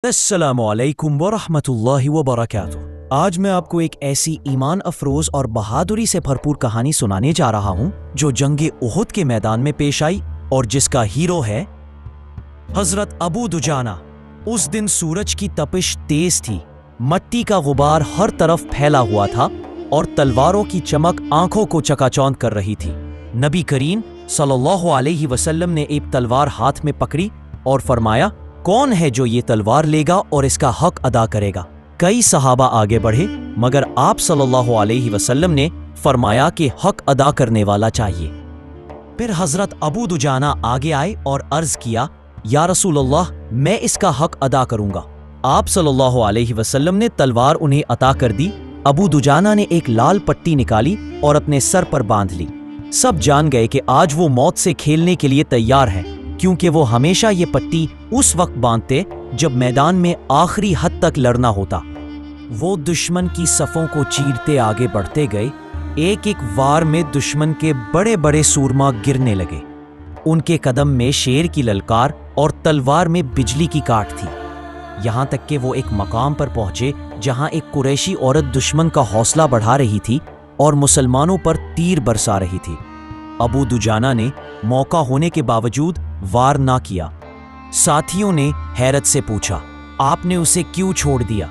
अस्सलामुअलैकुम वरहमतुल्लाहि वबरकातुह। आज मैं आपको एक ऐसी ईमान अफरोज और बहादुरी से भरपूर कहानी सुनाने जा रहा हूँ जो जंगे उहुद के मैदान में पेश आई और जिसका हीरो है हजरत अबू दुजाना। उस दिन सूरज की तपिश तेज थी, मट्टी का गुबार हर तरफ फैला हुआ था और तलवारों की चमक आंखों को चकाचौंध कर रही थी। नबी करीम सल्लल्लाहु अलैहि वसल्लम ने एक तलवार हाथ में पकड़ी और फरमाया, कौन है जो ये तलवार लेगा और इसका हक अदा करेगा। कई सहाबा आगे बढ़े मगर आप सल्लल्लाहु अलैहि वसल्लम ने फरमाया कि हक अदा करने वाला चाहिए। फिर हजरत अबू दुजाना आगे आए और अर्ज किया, या रसूलल्लाह, मैं इसका हक अदा करूंगा। आप सल्लल्लाहु अलैहि वसल्लम ने तलवार उन्हें अता कर दी। अबू दुजाना ने एक लाल पट्टी निकाली और अपने सर पर बांध ली। सब जान गए कि आज वो मौत से खेलने के लिए तैयार है, क्योंकि वो हमेशा ये पट्टी उस वक्त बांधते जब मैदान में आखिरी हद तक लड़ना होता। वो दुश्मन की सफ़ों को चीरते आगे बढ़ते गए। एक एक वार में दुश्मन के बड़े बड़े सूरमा गिरने लगे। उनके कदम में शेर की ललकार और तलवार में बिजली की काट थी। यहाँ तक कि वो एक मकाम पर पहुंचे जहाँ एक कुरैशी औरत दुश्मन का हौसला बढ़ा रही थी और मुसलमानों पर तीर बरसा रही थी। अबू दुजाना ने मौका होने के बावजूद वार ना किया। साथियों ने हैरत से पूछा, आपने उसे क्यों छोड़ दिया?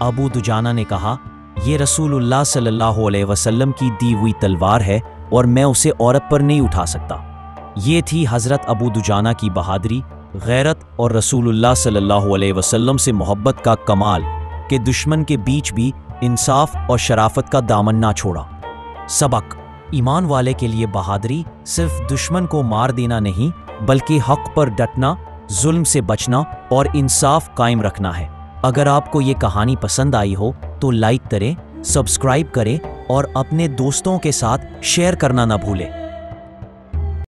अबू दुजाना ने कहा, ये रसूलुल्लाह सल्लल्लाहु अलैहि वसल्लम की दी हुई तलवार है और मैं उसे औरत पर नहीं उठा सकता। ये थी हजरत अबू दुजाना की बहादुरी, गैरत और रसूलुल्लाह सल्लल्लाहु अलैहि वसल्लम से मोहब्बत का कमाल कि दुश्मन के बीच भी इंसाफ और शराफत का दामन ना छोड़ा। सबक: ईमान वाले के लिए बहादुरी सिर्फ दुश्मन को मार देना नहीं, बल्कि हक पर डटना, जुल्म से बचना और इंसाफ कायम रखना है। अगर आपको ये कहानी पसंद आई हो तो लाइक करें, सब्सक्राइब करें और अपने दोस्तों के साथ शेयर करना ना भूलें।